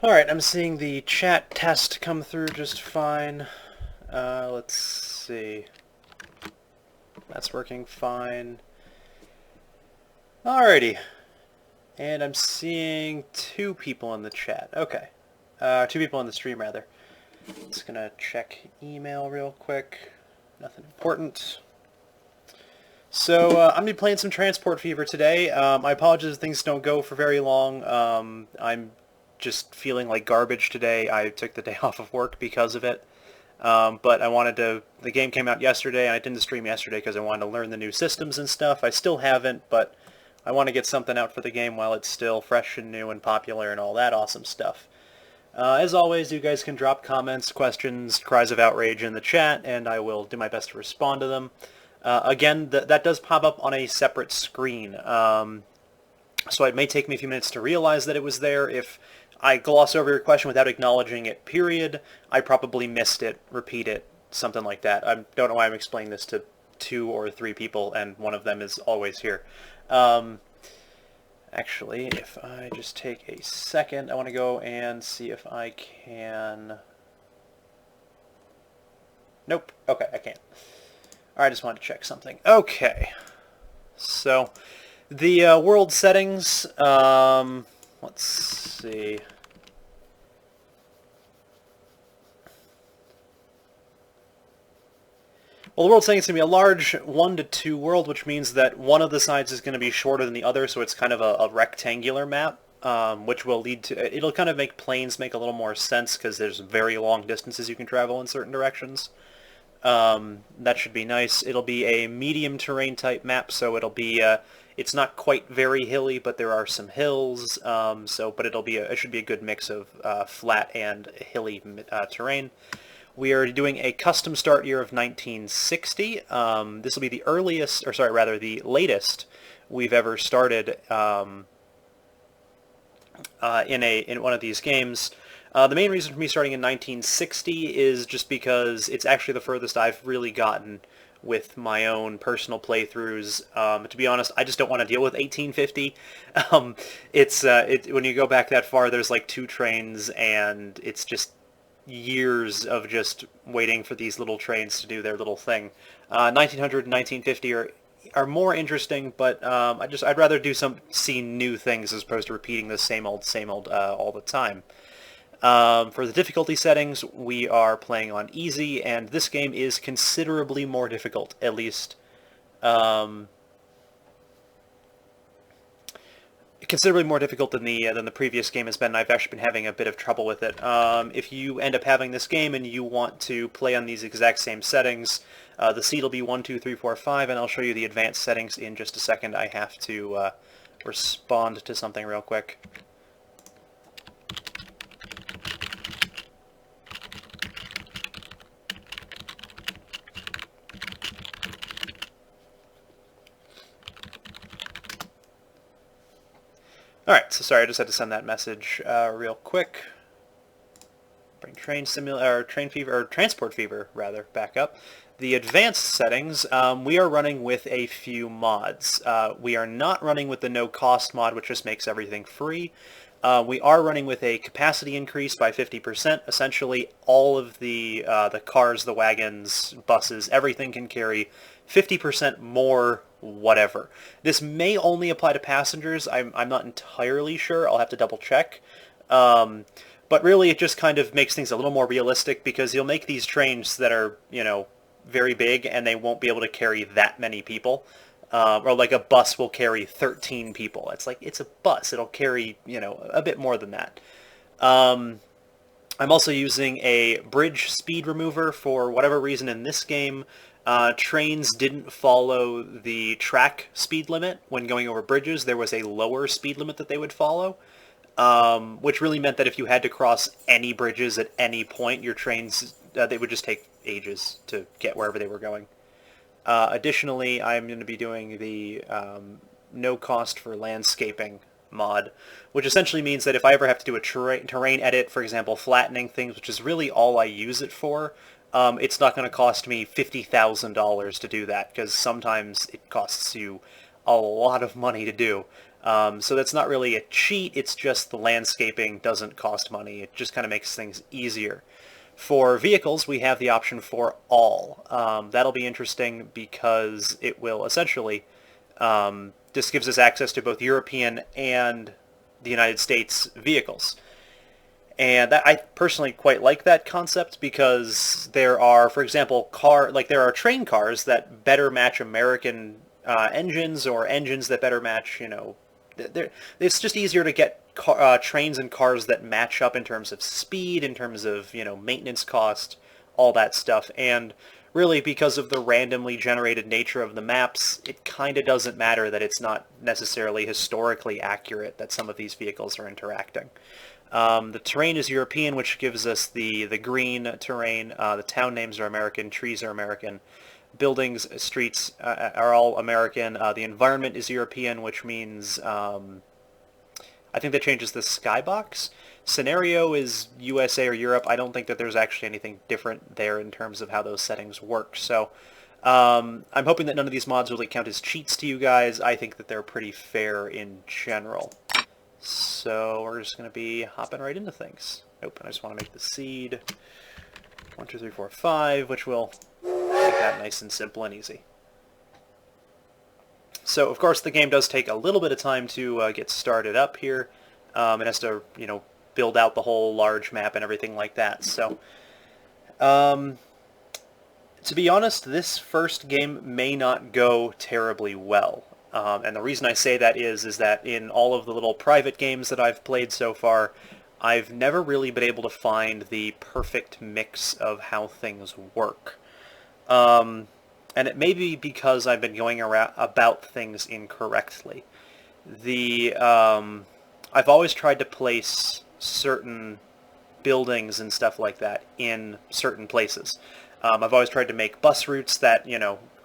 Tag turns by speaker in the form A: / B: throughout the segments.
A: Alright, I'm seeing the chat test come through just fine. Let's see. That's working fine. Alrighty. And I'm seeing 2 people in the chat. Okay. 2 people in the stream, rather. Just gonna check email real quick. Nothing important. So, I'm going to be playing some Transport Fever today. I apologize if things don't go for very long. I'm just feeling like garbage today. I took the day off of work because of it. But I wanted to... The game came out yesterday, and I didn't stream yesterday because I wanted to learn the new systems and stuff. I still haven't, but I want to get something out for the game while it's still fresh and new and popular and all that awesome stuff. As always, you guys can drop comments, questions, cries of outrage in the chat, and I will do my best to respond to them. Again, that does pop up on a separate screen, so it may take me a few minutes to realize that it was there. If I gloss over your question without acknowledging it, period, I probably missed it, repeat it, something like that. I don't know why I'm explaining this to 2 or 3 people, and one of them is always here. Actually, if I just take a second, I want to go and see if I can... Nope. Okay, I can't. I just wanted to check something. Okay. So, the world settings, let's see. Well, the world settings is going to be a large 1-to-2 world, which means that one of the sides is going to be shorter than the other, so it's kind of a rectangular map, which will lead to... It'll kind of make planes make a little more sense, because there's very long distances you can travel in certain directions. That should be nice. It'll be a medium terrain type map, so it'll be it's not quite very hilly, but there are some hills. But it should be a good mix of flat and hilly terrain. We are doing a custom start year of 1960. This will be the earliest, or sorry, rather the latest we've ever started in one of these games. The main reason for me starting in 1960 is just because it's actually the furthest I've really gotten with my own personal playthroughs. To be honest, I just don't want to deal with 1850. When you go back that far, there's like 2 trains, and it's just years of just waiting for these little trains to do their little thing. 1900 and 1950 are more interesting, but I'd rather see new things as opposed to repeating the same old all the time. For the difficulty settings, we are playing on easy, and this game is considerably more difficult, at least considerably more difficult than the previous game has been. I've actually been having a bit of trouble with it. If you end up having this game and you want to play on these exact same settings, the seed will be 1, 2, 3, 4, 5, and I'll show you the advanced settings in just a second. I have to respond to something real quick. Alright, so sorry, I just had to send that message real quick. Bring Transport Fever, rather, back up. The advanced settings, we are running with a few mods. We are not running with the no-cost mod, which just makes everything free. We are running with a capacity increase by 50%. Essentially, all of the cars, the wagons, buses, everything can carry 50% more whatever. This may only apply to passengers. I'm not entirely sure. I'll have to double check. But really, it just kind of makes things a little more realistic, because you'll make these trains that are, very big, and they won't be able to carry that many people. Or like a bus will carry 13 people. It's like, it's a bus. It'll carry, a bit more than that. I'm also using a bridge speed remover for whatever reason in this game. Trains didn't follow the track speed limit when going over bridges. There was a lower speed limit that they would follow, which really meant that if you had to cross any bridges at any point, your trains, they would just take ages to get wherever they were going. Additionally, I'm going to be doing the no cost for landscaping mod, which essentially means that if I ever have to do a terrain edit, for example, flattening things, which is really all I use it for, it's not going to cost me $50,000 to do that, because sometimes it costs you a lot of money to do. So that's not really a cheat, it's just the landscaping doesn't cost money. It just kind of makes things easier. For vehicles, we have the option for all. That'll be interesting because it will essentially, this gives us access to both European and the United States vehicles. And I personally quite like that concept because there are, for example, there are train cars that better match American engines, or engines that better match, it's just easier to get trains and cars that match up in terms of speed, in terms of, maintenance cost, all that stuff. And really, because of the randomly generated nature of the maps, it kind of doesn't matter that it's not necessarily historically accurate that some of these vehicles are interacting. The terrain is European, which gives us the green terrain. The town names are American, trees are American. Buildings, streets are all American. The environment is European, which means I think that changes the skybox. Scenario is USA or Europe. I don't think that there's actually anything different there in terms of how those settings work. So I'm hoping that none of these mods really count as cheats to you guys. I think that they're pretty fair in general. So we're just going to be hopping right into things. Nope, I just want to make the seed 1, 2, 3, 4, 5, which will make that nice and simple and easy. So, of course, the game does take a little bit of time to get started up here. It has to, build out the whole large map and everything like that. So, to be honest, this first game may not go terribly well. And the reason I say that is that in all of the little private games that I've played so far, I've never really been able to find the perfect mix of how things work. And it may be because I've been going about things incorrectly. I've always tried to place certain buildings and stuff like that in certain places. I've always tried to make bus routes that,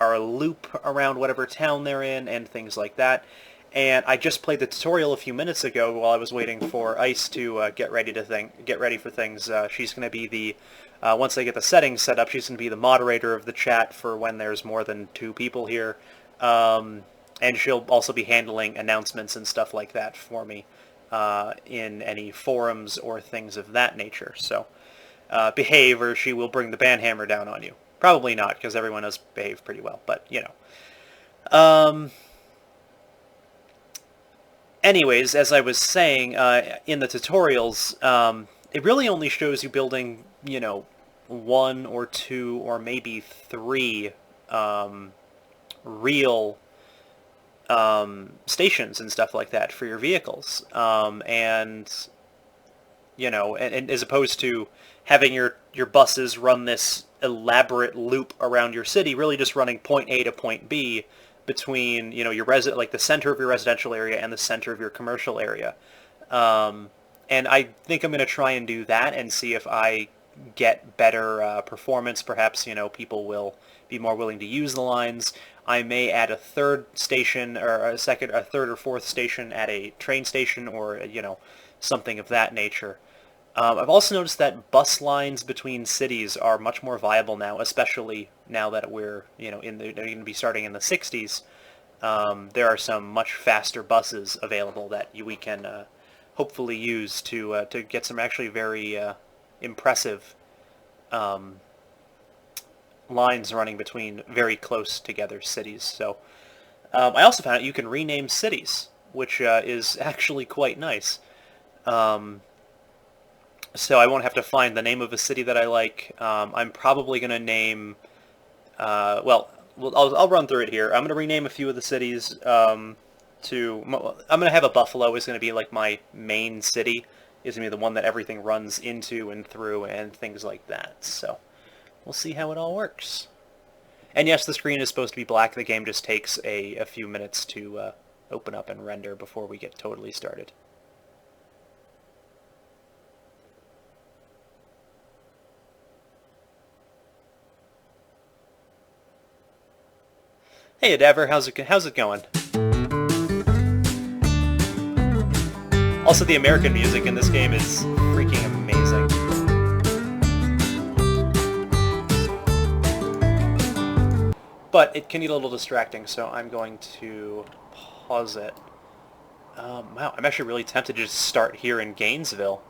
A: are a loop around whatever town they're in and things like that. And I just played the tutorial a few minutes ago while I was waiting for Ice to get ready for things. She's going to be the once I get the settings set up, she's going to be the moderator of the chat for when there's more than 2 people here. And she'll also be handling announcements and stuff like that for me in any forums or things of that nature. So behave, or she will bring the banhammer down on you. Probably not, because everyone has behaved pretty well, but, Anyways, as I was saying, in the tutorials, it really only shows you building, 1 or 2 or maybe 3 real stations and stuff like that for your vehicles. And as opposed to having your buses run this elaborate loop around your city, really just running point A to point B between, your the center of your residential area and the center of your commercial area. And I think I'm going to try and do that and see if I get better performance. Perhaps, people will be more willing to use the lines. I may add a third station, or a third or fourth station at a train station, or, something of that nature. I've also noticed that bus lines between cities are much more viable now, especially now that we're, they're going to be starting in the 60s. There are some much faster buses available that we can hopefully use to get some actually very impressive lines running between very close together cities. So I also found out you can rename cities, which is actually quite nice. So I won't have to find the name of a city that I like. I'm probably going to name, I'll run through it here. I'm going to rename a few of the cities I'm going to have a Buffalo is going to be like my main city. Is going to be the one that everything runs into and through and things like that. So we'll see how it all works. And yes, the screen is supposed to be black. The game just takes a few minutes to open up and render before we get totally started. Hey Adaver, how's it going? Also, the American music in this game is freaking amazing. But it can get a little distracting, so I'm going to pause it. Wow, I'm actually really tempted to just start here in Gainesville.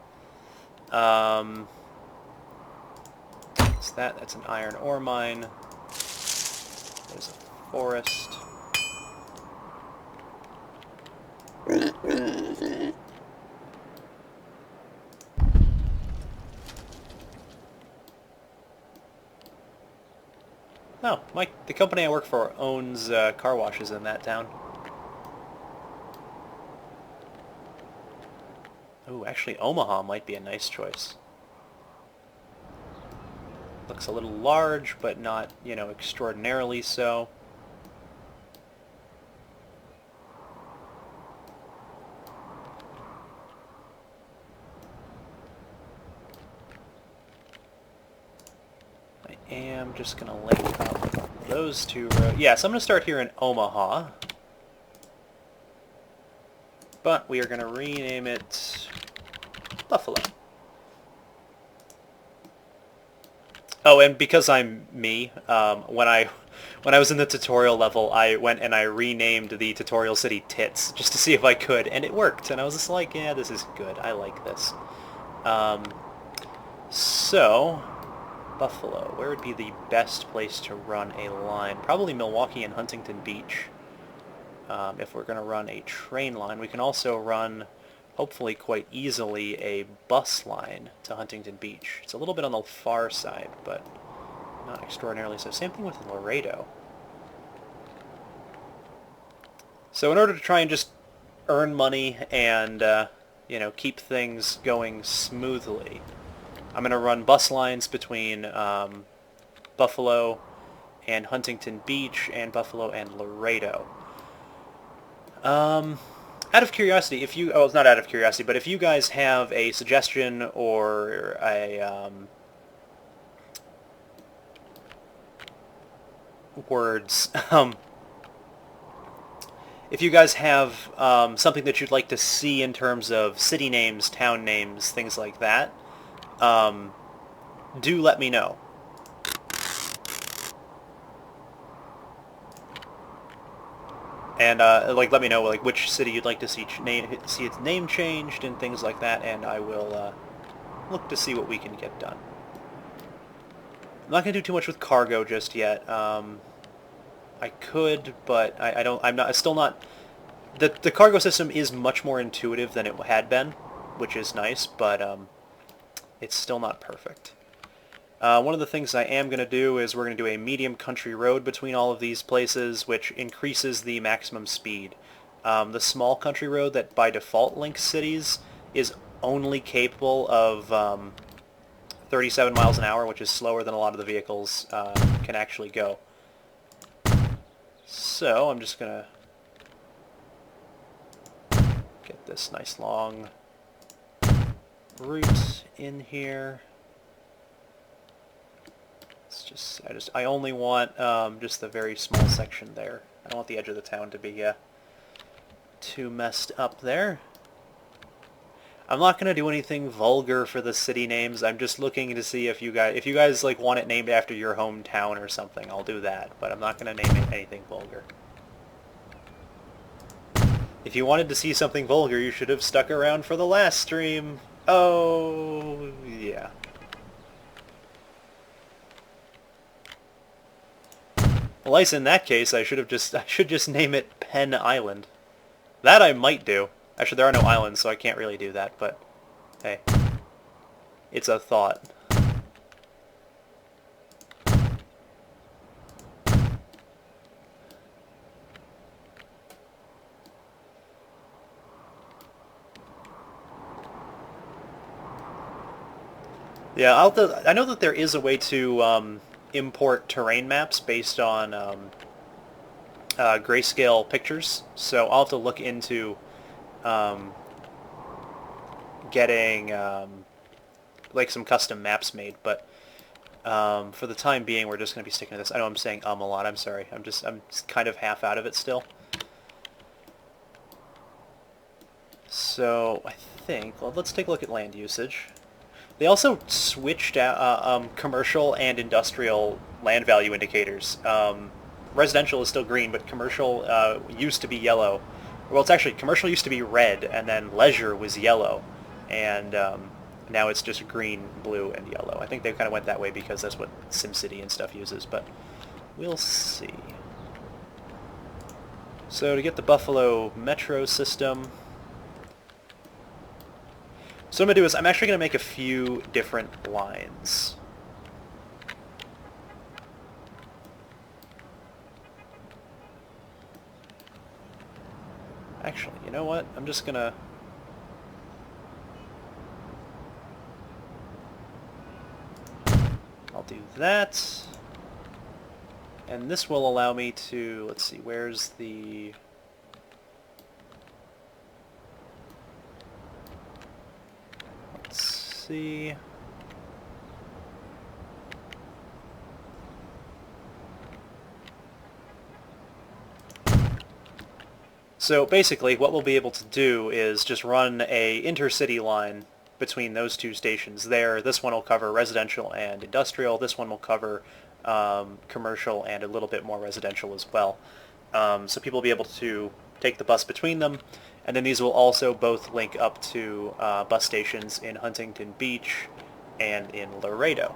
A: What's that? That's an iron ore mine. There's a forest. No, the company I work for owns car washes in that town. Oh, actually Omaha might be a nice choice. Looks a little large, but not, you know, extraordinarily so. I am just going to link up those two roads. Yeah, so I'm going to start here in Omaha. But we are going to rename it Buffalo. Oh, and because I'm me, when I was in the tutorial level, I went and I renamed the tutorial city Tits just to see if I could, and it worked. And I was just like, yeah, this is good. I like this. So, Buffalo, where would be the best place to run a line? Probably Milwaukee and Huntington Beach. If we're going to run a train line, we can also run, hopefully quite easily, a bus line to Huntington Beach. It's a little bit on the far side, but not extraordinarily so. Same thing with Laredo. So in order to try and just earn money and, you know, keep things going smoothly, I'm going to run bus lines between Buffalo and Huntington Beach and Buffalo and Laredo. Out of curiosity, if you... Oh, it's not out of curiosity, but if you guys have a suggestion or a... words. If you guys have something that you'd like to see in terms of city names, town names, things like that, do let me know. And like, let me know like which city you'd like to see its name changed and things like that, and I will look to see what we can get done. I'm not going to do too much with cargo just yet. I could, but I don't. I'm not. It's still not. The cargo system is much more intuitive than it had been, which is nice, but it's still not perfect. One of the things I am going to do is we're going to do a medium country road between all of these places, which increases the maximum speed. The small country road that by default links cities is only capable of 37 miles an hour, which is slower than a lot of the vehicles can actually go. So I'm just going to get this nice long route in here. I only want just the very small section there. I don't want the edge of the town to be too messed up there. I'm not gonna do anything vulgar for the city names. I'm just looking to see if you guys like want it named after your hometown or something. I'll do that, but I'm not gonna name it anything vulgar. If you wanted to see something vulgar, you should have stuck around for the last stream. Oh yeah. Well, at least in that case, I should just name it Penn Island. That I might do. Actually, there are no islands, so I can't really do that, but hey. It's a thought. Yeah, I know that there is a way to import terrain maps based on grayscale pictures, so I'll have to look into getting like some custom maps made, but for the time being we're just going to be sticking to this. I know I'm saying a lot, I'm sorry. I'm kind of half out of it still. So I think, well, let's take a look at land usage. They also switched out commercial and industrial land value indicators. Residential is still green, but commercial used to be yellow. Well, it's actually, commercial used to be red, and then leisure was yellow, and now it's just green, blue, and yellow. I think they kind of went that way because that's what SimCity and stuff uses, but we'll see. So to get the Buffalo Metro system, so what I'm going to do is I'm actually going to make a few different lines. Actually, you know what? I'm just going to... I'll do that. And this will allow me to... Let's see, where's the... Let's see... So basically, what we'll be able to do is just run a intercity line between those two stations there. This one will cover residential and industrial. This one will cover commercial and a little bit more residential as well. So people will be able to take the bus between them. And then these will also both link up to bus stations in Huntington Beach and in Laredo.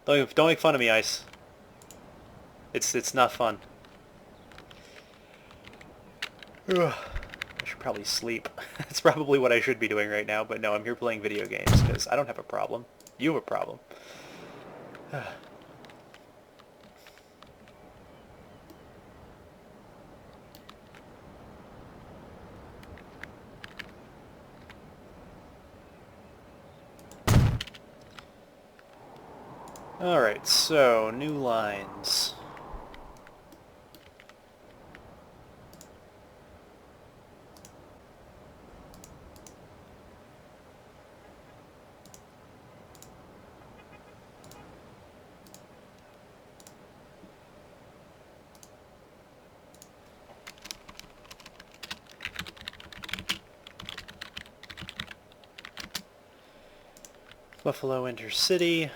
A: Don't make fun of me, Ice. It's not fun. Ugh. I should probably sleep. That's probably what I should be doing right now, but no, I'm here playing video games because I don't have a problem. You have a problem. Alright, so new lines. Buffalo Intercity.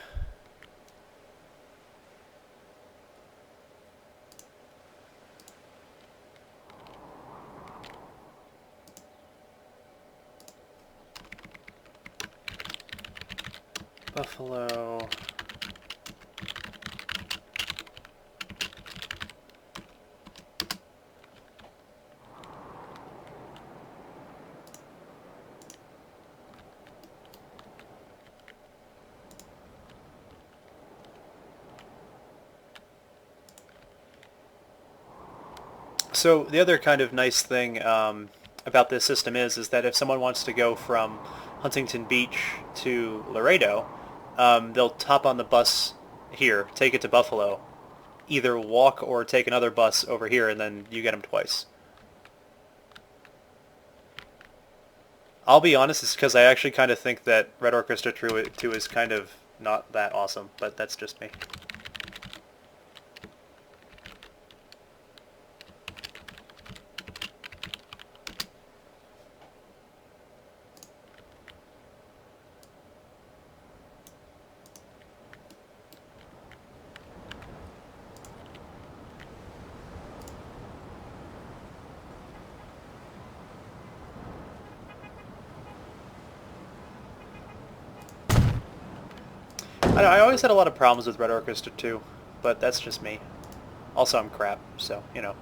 A: Buffalo. So the other kind of nice thing about this system is that if someone wants to go from Huntington Beach to Laredo, they'll hop on the bus here, take it to Buffalo, either walk or take another bus over here, and then you get them twice. I'll be honest, it's because I actually kind of think that Red Orchestra 2 is kind of not that awesome, but that's just me. I always had a lot of problems with Red Orchestra 2, but that's just me. Also, I'm crap, so, you know.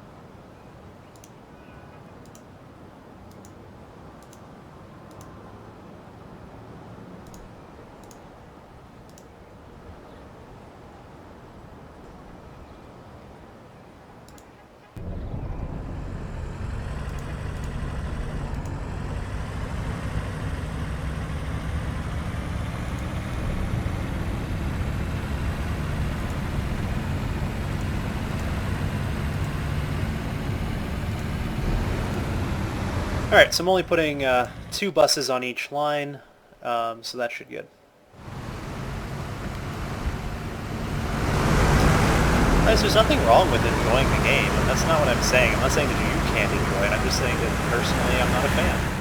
A: Alright, so I'm only putting 2 buses on each line, so that should be good. Guys, there's nothing wrong with enjoying the game, and that's not what I'm saying. I'm not saying that you can't enjoy it, I'm just saying that personally I'm not a fan.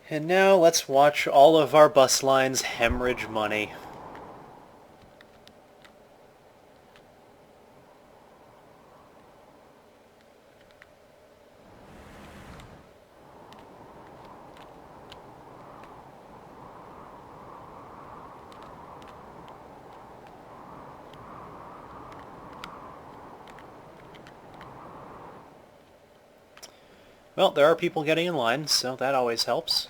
A: And now let's watch all of our bus lines hemorrhage money. Well, there are people getting in line, so that always helps.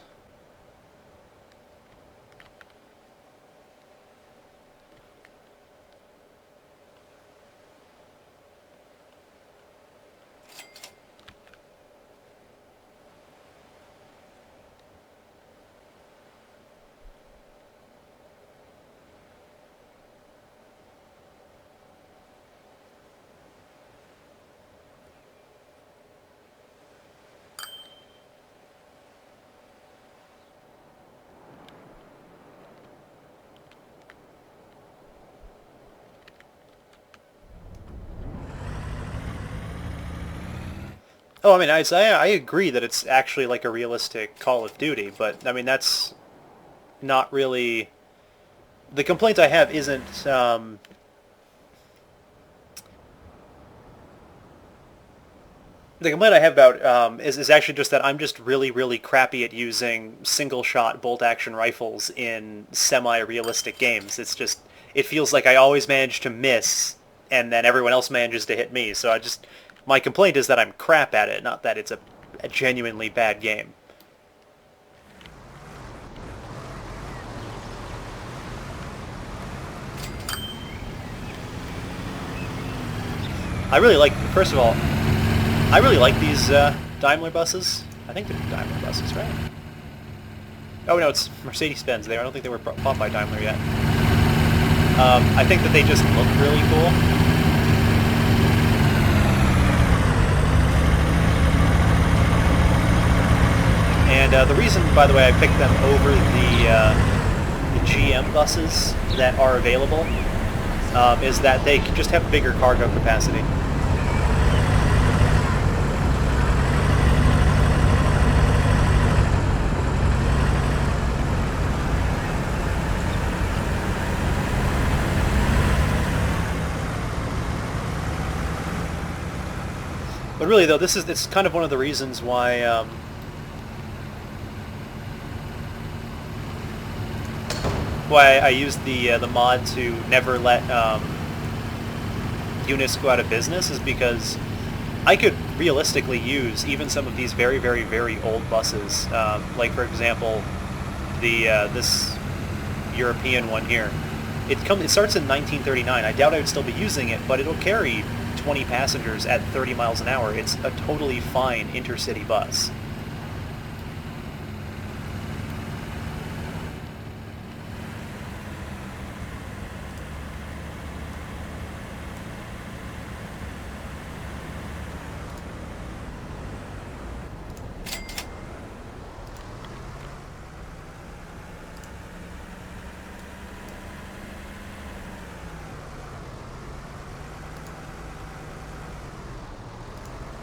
A: Oh, I mean, I agree that it's actually like a realistic Call of Duty, but I mean that's not really the complaint I have isn't the complaint I have about is actually just that I'm just really, really crappy at using single-shot bolt-action rifles in semi-realistic games. It's just, it feels like I always manage to miss, and then everyone else manages to hit me. So my complaint is that I'm crap at it, not that it's a genuinely bad game. I really like, first of all, I really like these Daimler buses. I think they're Daimler buses, right? Oh no, it's Mercedes-Benz there. I don't think they were bought by Daimler yet. I think that they just look really cool. And the reason, by the way, I picked them over the GM buses that are available is that they just have bigger cargo capacity. But really, though, it's kind of one of the reasons why I used the mod to never let units go out of business, is because I could realistically use even some of these very, very, very old buses, like for example, this European one here. It starts in 1939. I doubt I would still be using it, but it'll carry 20 passengers at 30 miles an hour. It's a totally fine intercity bus.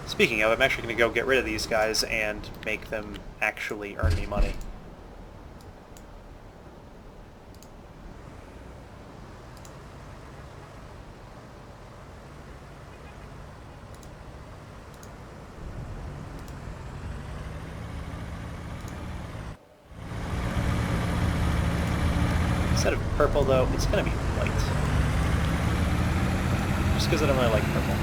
A: Speaking of, I'm actually going to go get rid of these guys and make them actually earn me money. Instead of purple, though, it's going to be white. Just because I don't really like purple.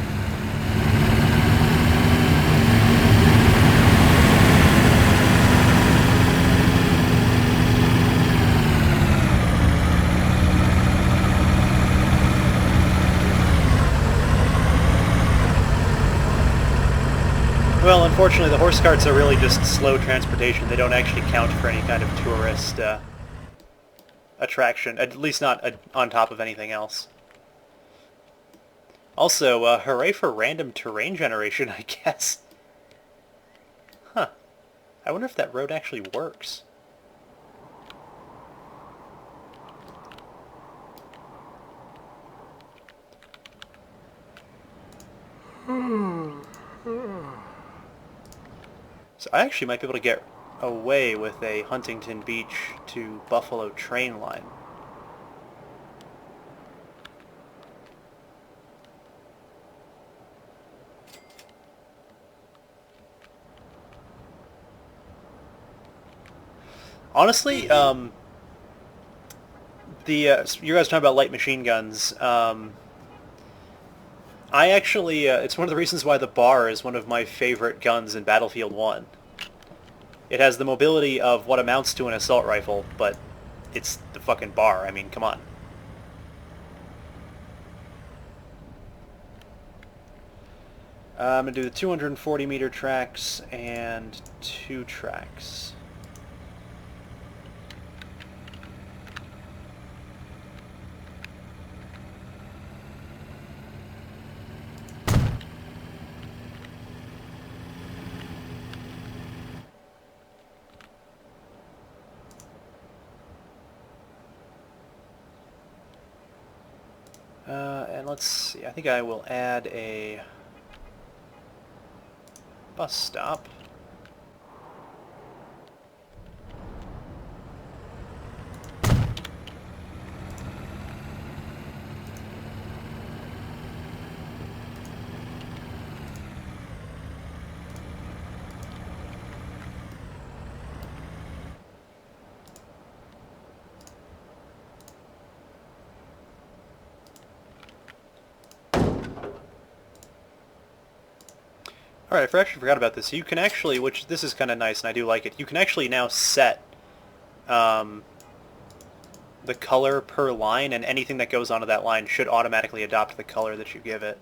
A: Well, unfortunately, the horse carts are really just slow transportation. They don't actually count for any kind of tourist attraction, at least not on top of anything else. Also, hooray for random terrain generation, I guess. Huh. I wonder if that road actually works. So I actually might be able to get away with a Huntington Beach to Buffalo train line. Honestly, you guys talking about light machine guns. I actually, it's one of the reasons why the bar is one of my favorite guns in Battlefield 1. It has the mobility of what amounts to an assault rifle, but it's the fucking bar. I mean, come on. I'm going to do the 240 meter tracks and 2 tracks. And let's see, I think I will add a bus stop. Alright, I actually forgot about this. You can actually, which this is kind of nice and I do like it, you can actually now set the color per line, and anything that goes onto that line should automatically adopt the color that you give it.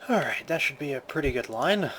A: Alright, that should be a pretty good line.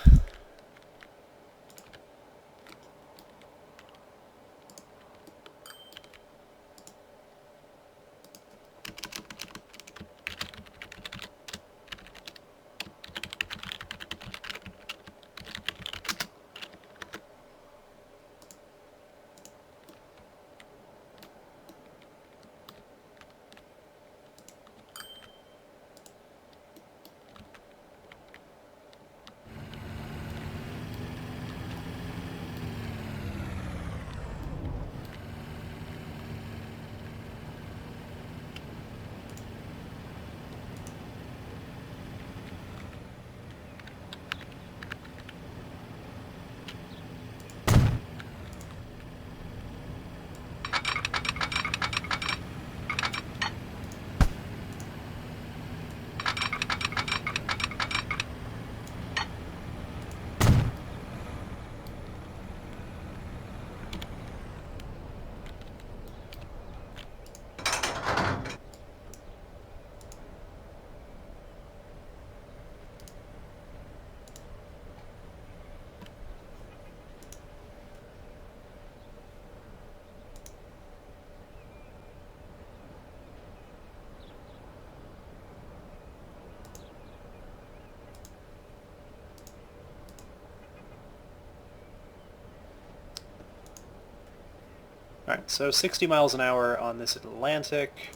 A: Alright, so 60 miles an hour on this Atlantic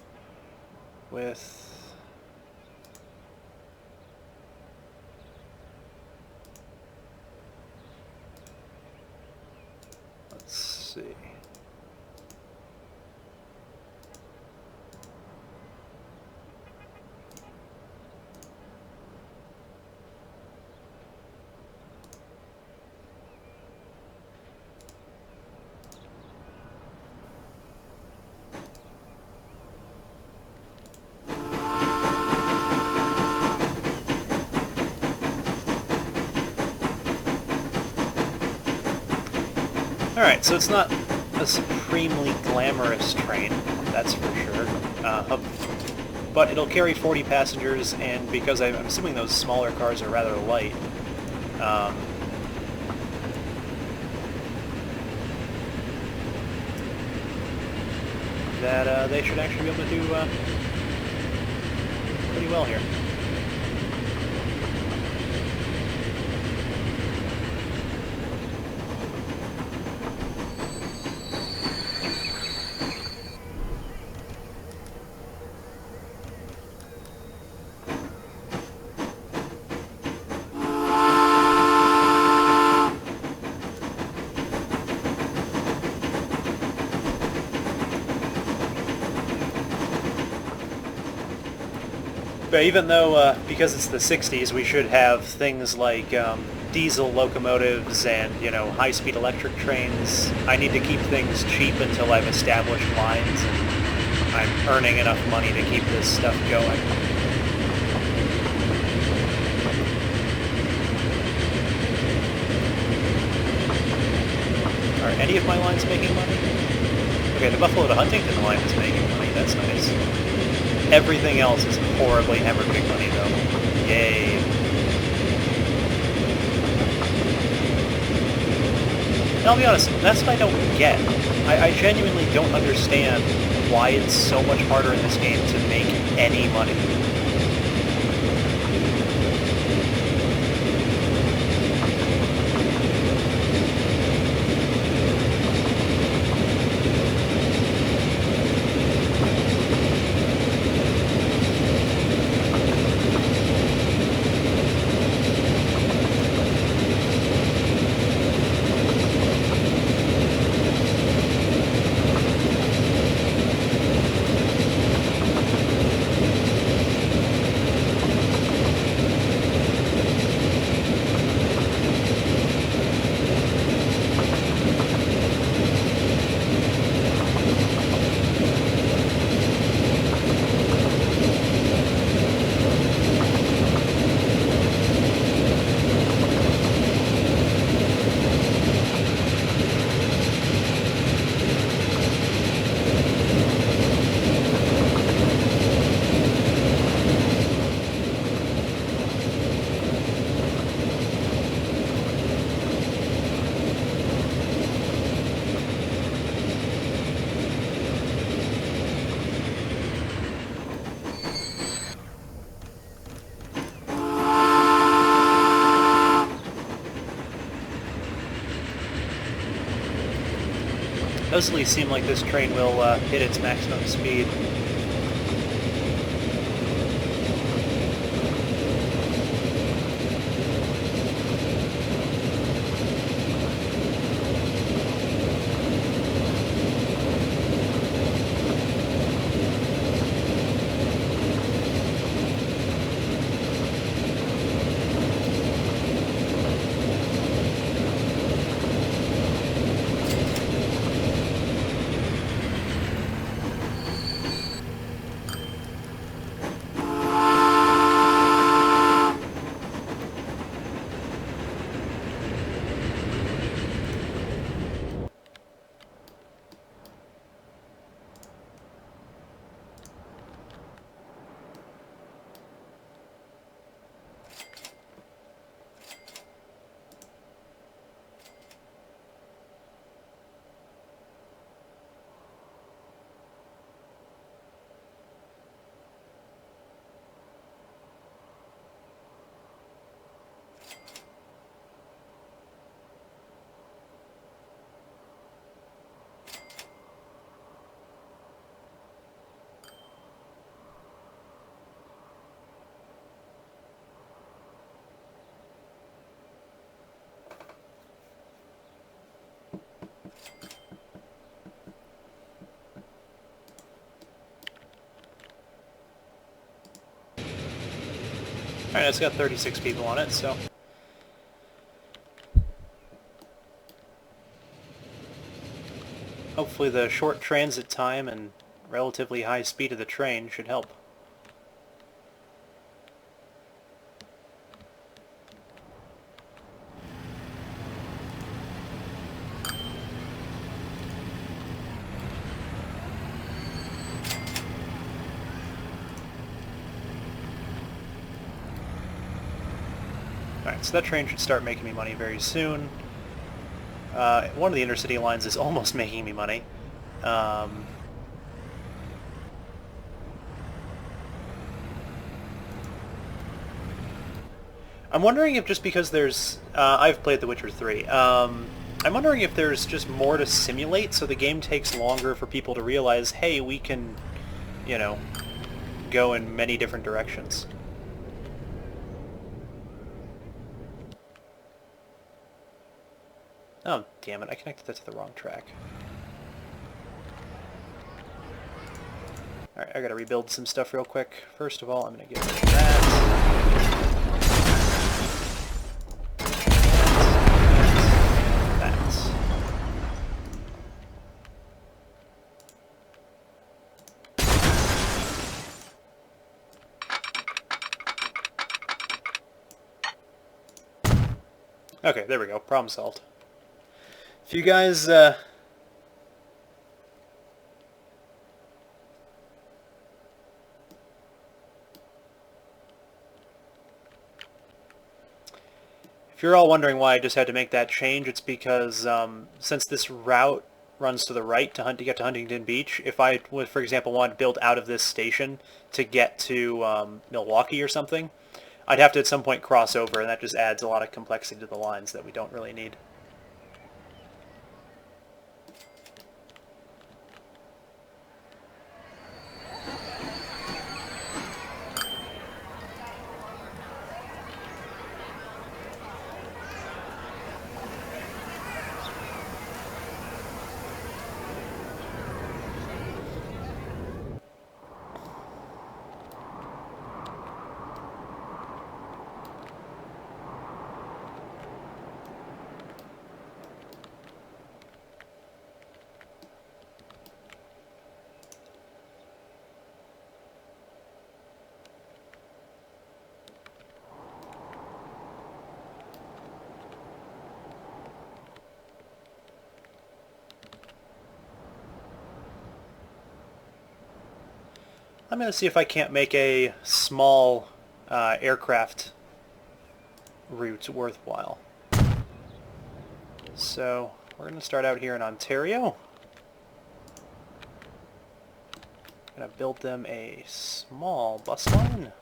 A: with... let's see... Alright, so it's not a supremely glamorous train, that's for sure. But it'll carry 40 passengers, and because I'm assuming those smaller cars are rather light, that they should actually be able to do pretty well here. But even though, because it's the 60s, we should have things like diesel locomotives and, you know, high-speed electric trains, I need to keep things cheap until I've established lines and I'm earning enough money to keep this stuff going. Are any of my lines making money? Okay, the Buffalo to Huntington line is making money, that's nice. Everything else is horribly hemorrhaging money, though. Yay. And I'll be honest, that's what I don't get. I genuinely don't understand why it's so much harder in this game to make any money. Does at least seem like this train will hit its maximum speed. Alright, it's got 36 people on it, so... hopefully the short transit time and relatively high speed of the train should help. Alright, so that train should start making me money very soon. One of the intercity lines is almost making me money. I'm wondering if just because there's... I've played The Witcher 3. I'm wondering if there's just more to simulate, so the game takes longer for people to realize, hey, we can, you know, go in many different directions. Oh, damn it, I connected that to the wrong track. Alright, I gotta rebuild some stuff real quick. First of all, I'm gonna get rid of that. Okay, there we go. Problem solved. If you guys, if you're all wondering why I just had to make that change, it's because since this route runs to the right to get to Huntington Beach, if I would, for example, wanted to build out of this station to get to Milwaukee or something, I'd have to at some point cross over, and that just adds a lot of complexity to the lines that we don't really need. I'm going to see if I can't make a small aircraft route worthwhile. So we're going to start out here in Ontario. I'm going to build them a small bus line.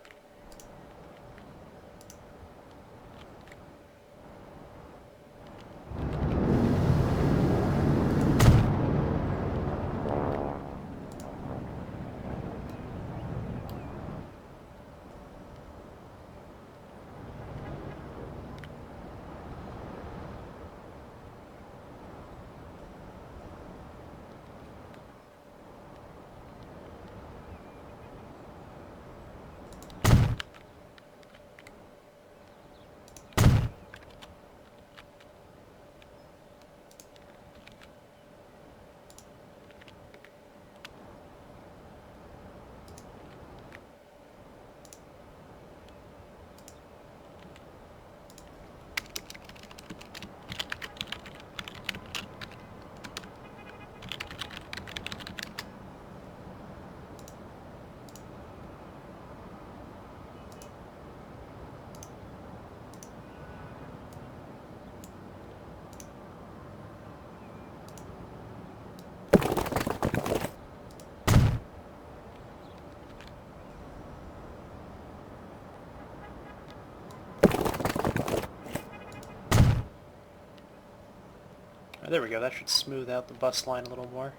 A: There we go. That should smooth out the bus line a little more.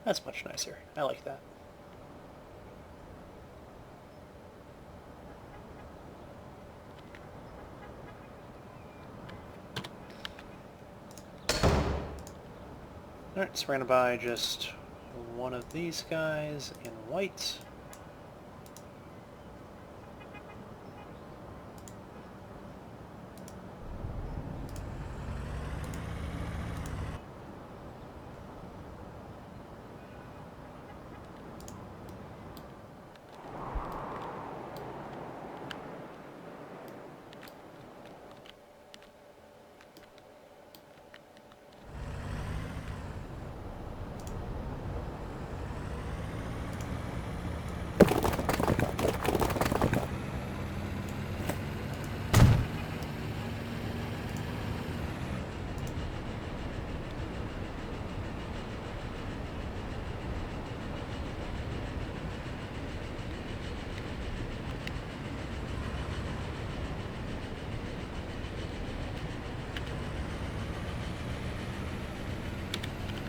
A: That's much nicer. I like that. Alright, so we're going to buy just one of these guys in white.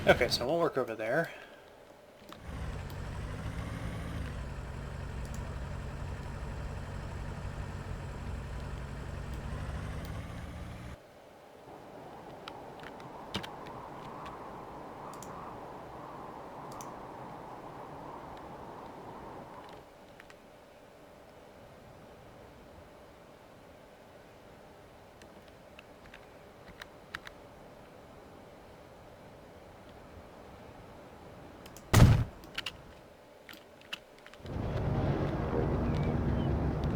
A: Okay, so we'll work over there.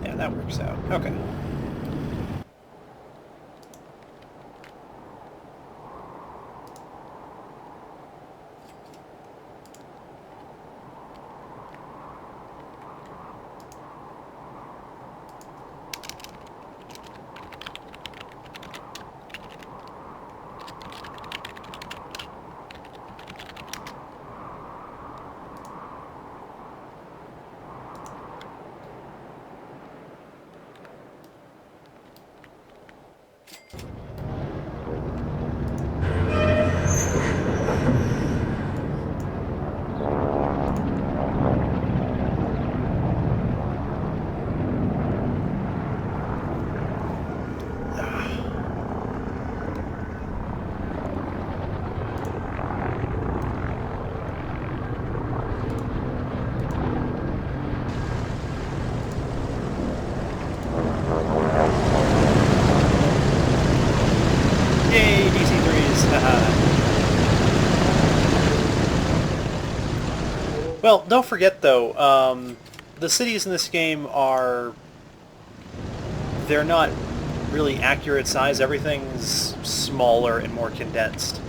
A: Yeah, that works out. Okay. Yay, DC3s! Well, don't forget though, the cities in this game are... they're not really accurate size. Everything's smaller and more condensed.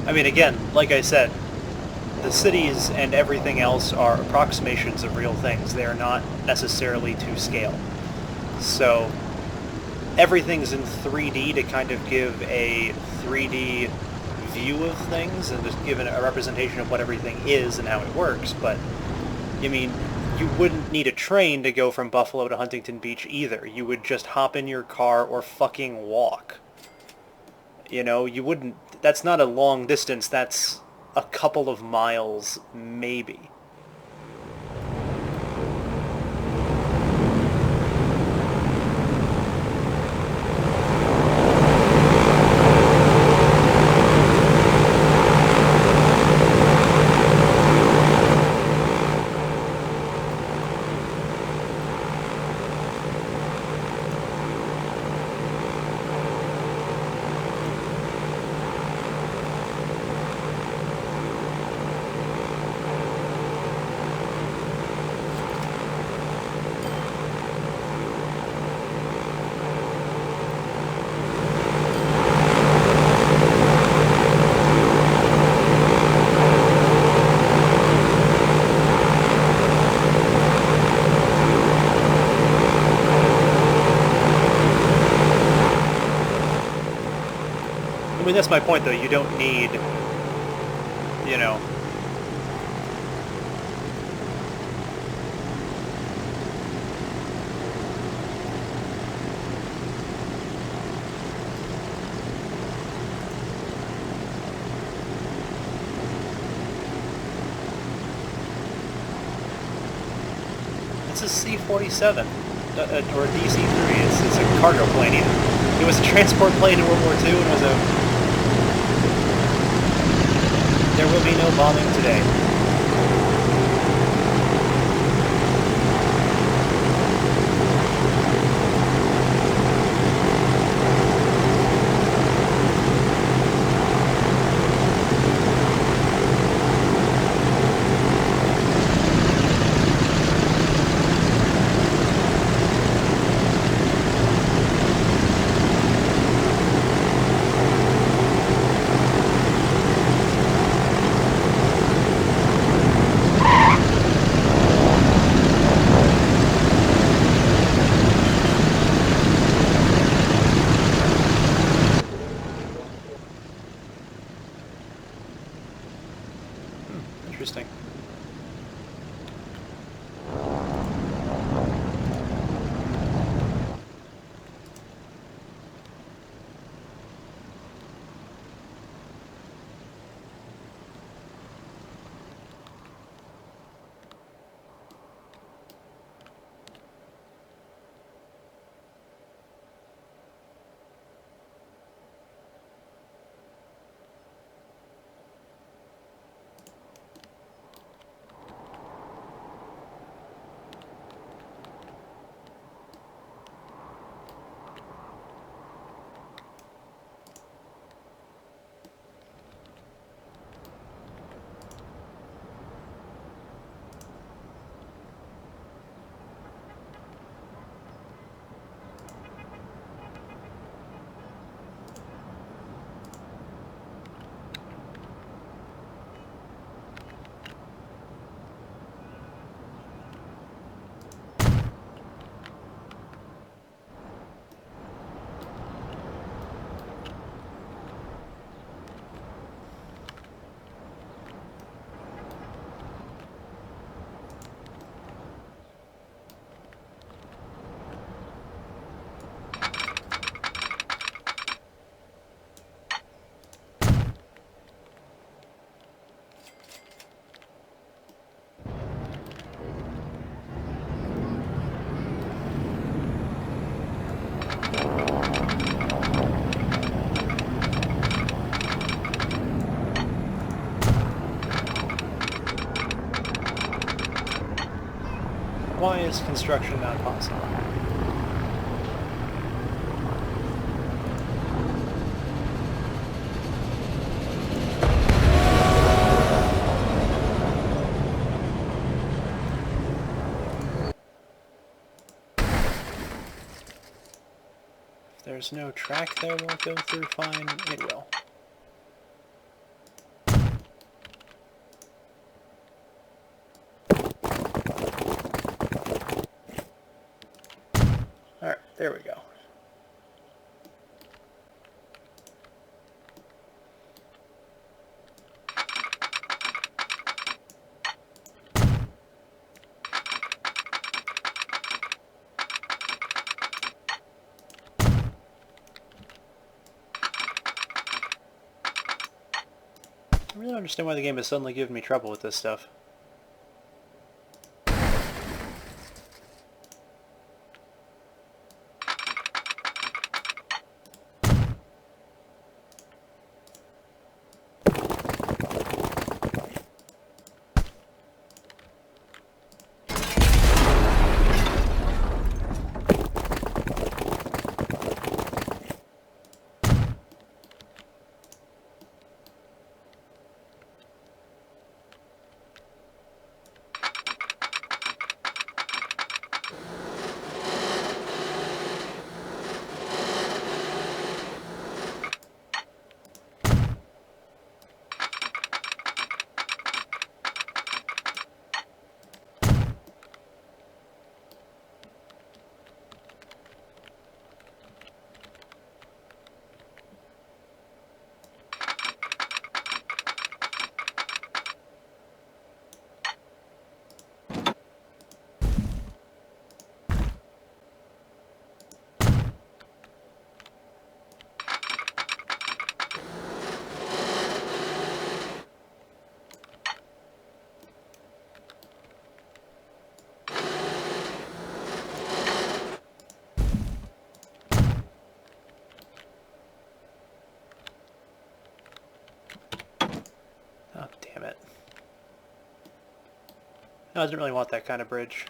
A: I mean, again, like I said, the cities and everything else are approximations of real things. They are not necessarily to scale. So everything's in 3D to kind of give a 3D view of things and just give a representation of what everything is and how it works, but, I mean, you wouldn't need a train to go from Buffalo to Huntington Beach either. You would just hop in your car or fucking walk. You know, you wouldn't... That's not a long distance, that's a couple of miles, maybe. I mean, that's my point, though. You don't need, you know... It's a C-47, or a DC-3. It's a cargo plane. It was a transport plane in World War II and was a... There will be no bombing today. Interesting. Why is construction not possible? If there's no track there, will it go through fine? It will. Alright, there we go. I really don't understand why the game is suddenly giving me trouble with this stuff. Oh, damn it. No, I didn't really want that kind of bridge.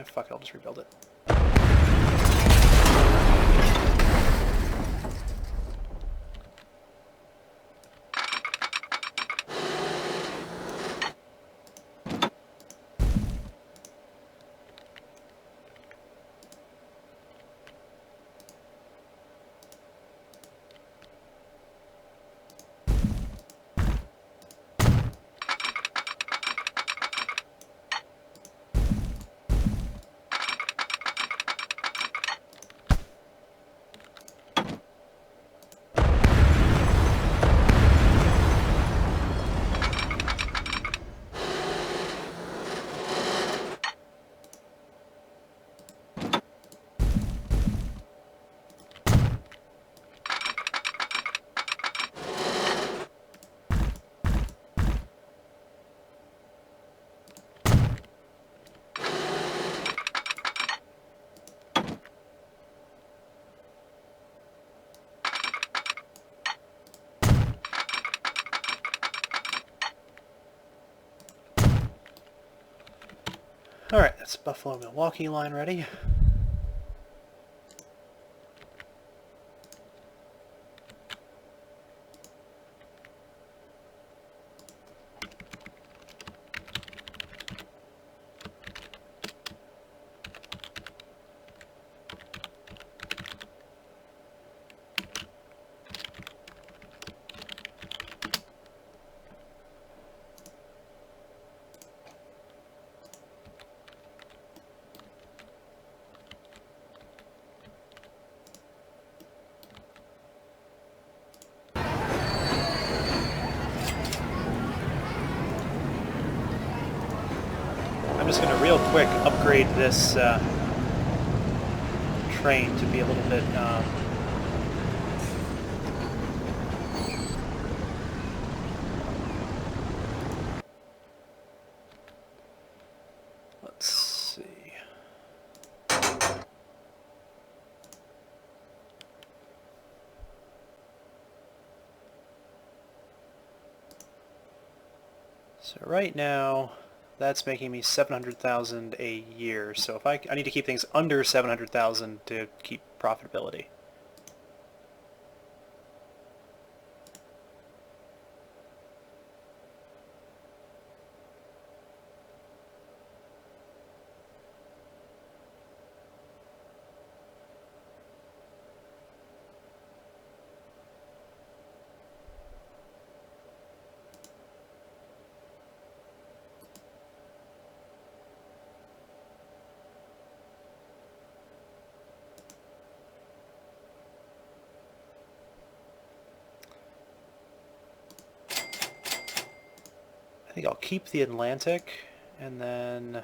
A: Fuck it, I'll just rebuild it. Alright, that's Buffalo-Milwaukee line ready. I'm just going to real quick upgrade this train to be a little bit let's see. So right now that's making me 700,000 a year. So if I need to keep things under 700,000 to keep profitability. I think I'll keep the Atlantic, and then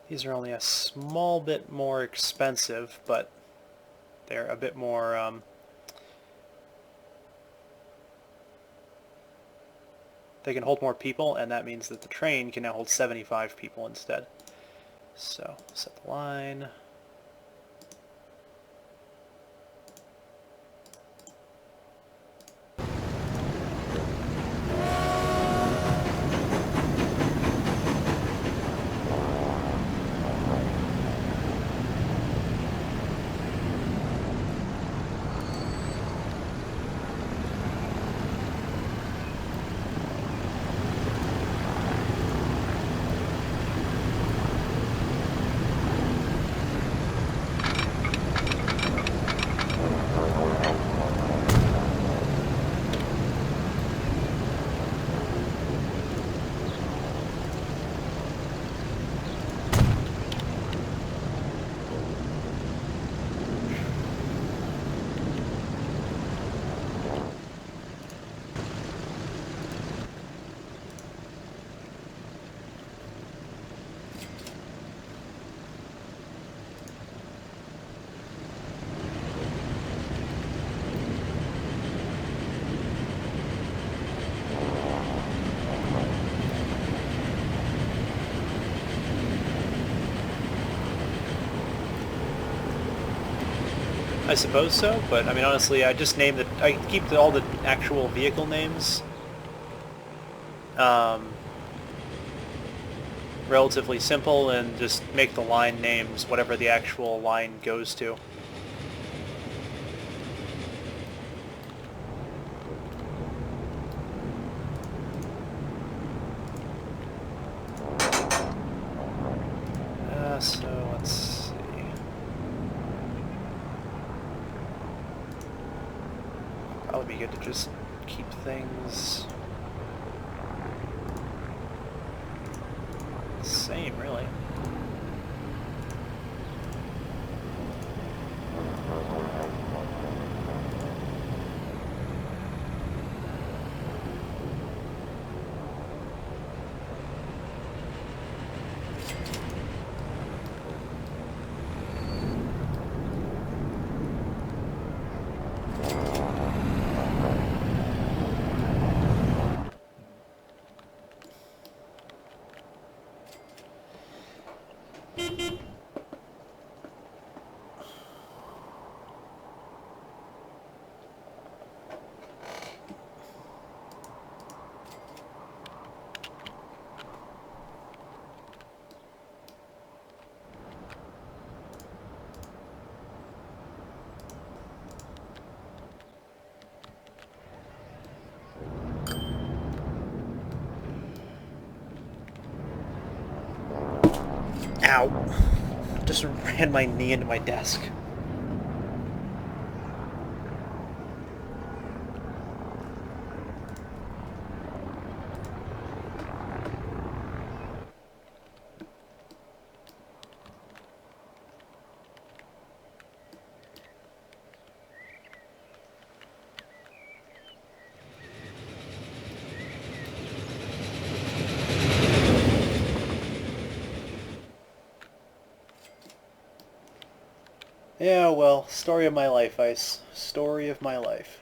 A: These are only a small bit more expensive, but they're a bit more... they can hold more people, and that means that the train can now hold 75 people instead. So, set the line. I suppose so, but I mean honestly, I just name the I keep all the actual vehicle names relatively simple and just make the line names whatever the actual line goes to. So let's see. Probably be good to just keep things the same, really. Ow! Just ran my knee into my desk. Yeah, well, story of my life, Ice. Story of my life.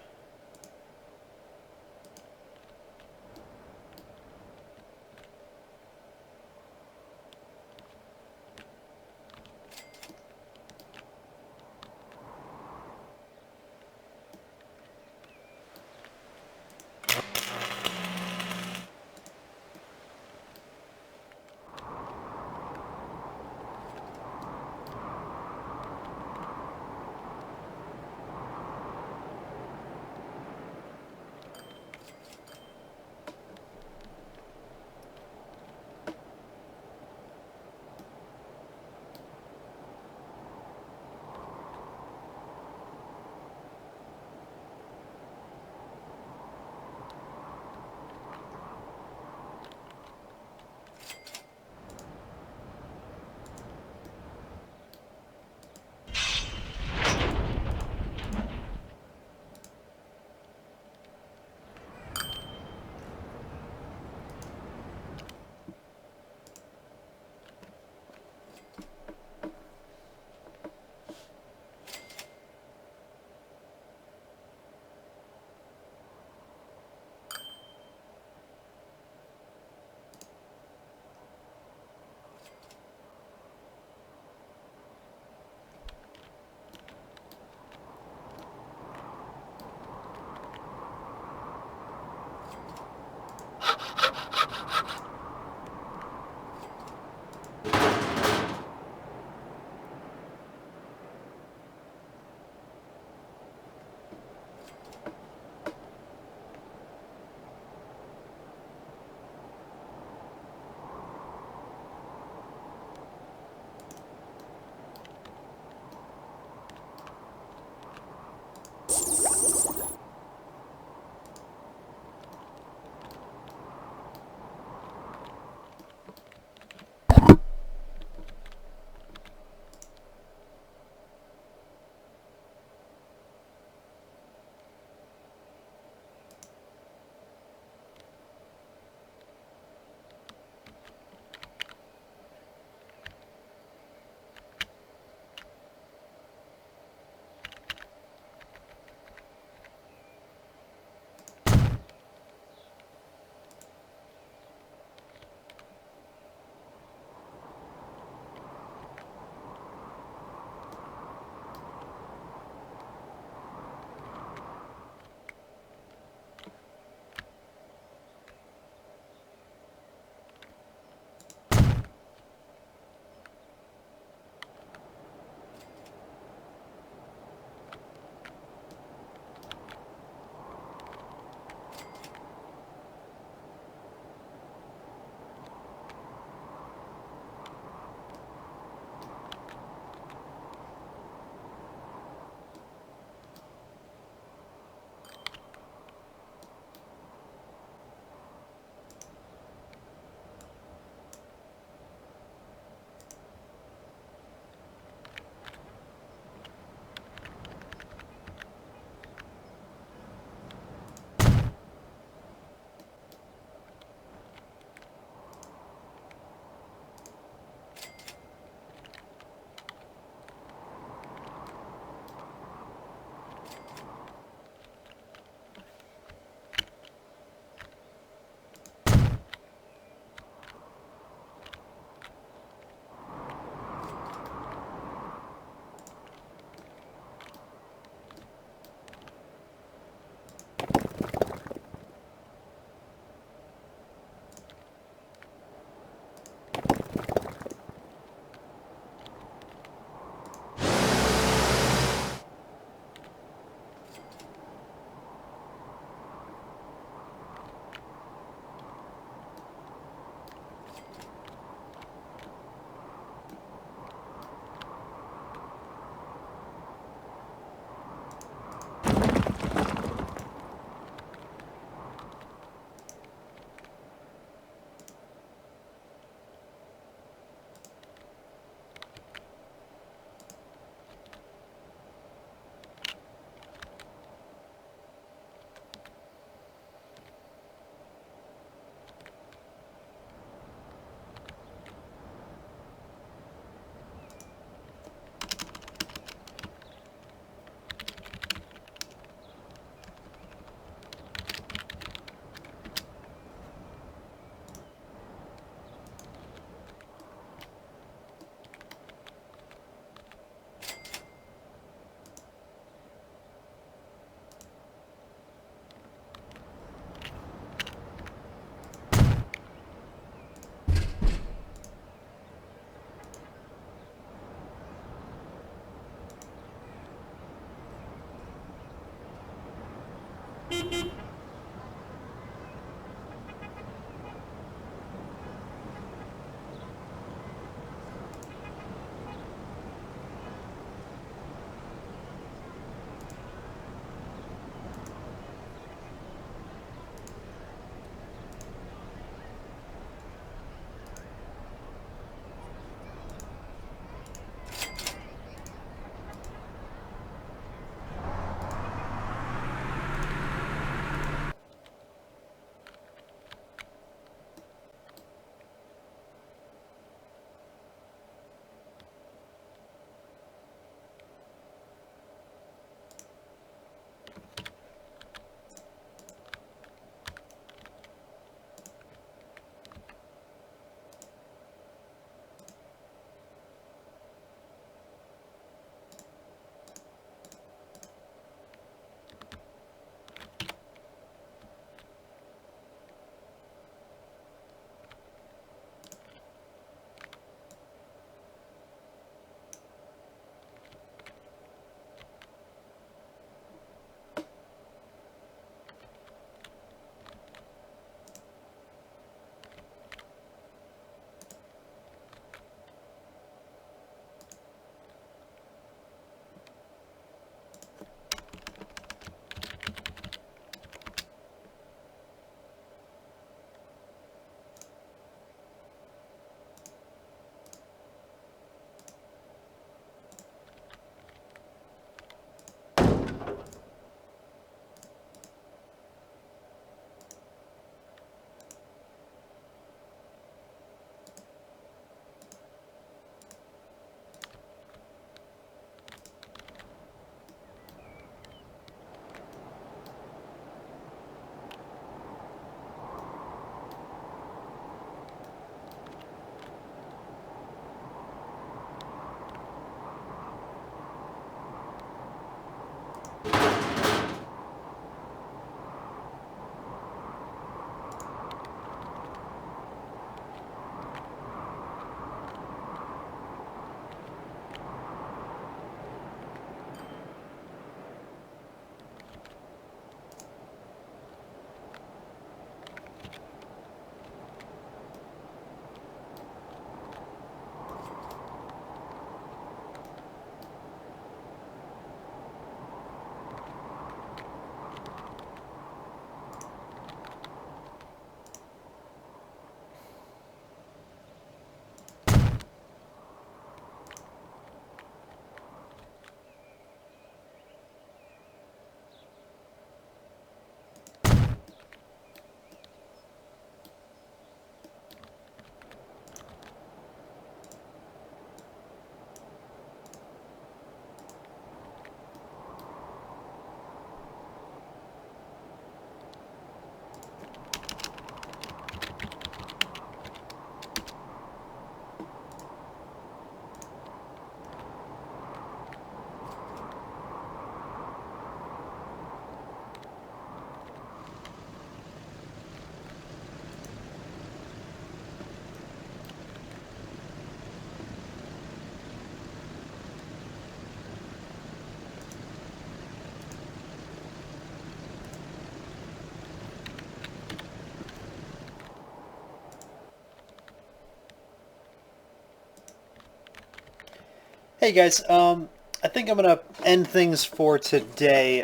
A: Hey guys, I think I'm gonna end things for today.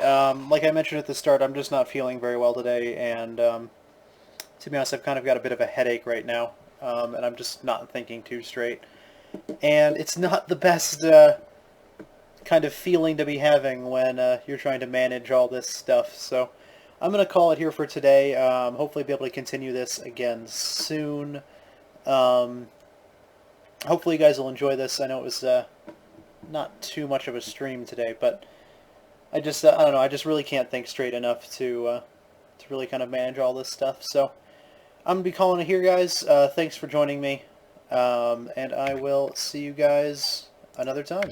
A: Like I mentioned at the start, I'm just not feeling very well today, and to be honest, I've kind of got a bit of a headache right now, and I'm just not thinking too straight. And it's not the best kind of feeling to be having when you're trying to manage all this stuff. So I'm gonna call it here for today. Hopefully, be able to continue this again soon. Um, Hopefully, you guys will enjoy this. I know it was not too much of a stream today, but I just I don't know. I just really can't think straight enough to really kind of manage all this stuff. So I'm gonna be calling it here, guys. Thanks for joining me, and I will see you guys another time.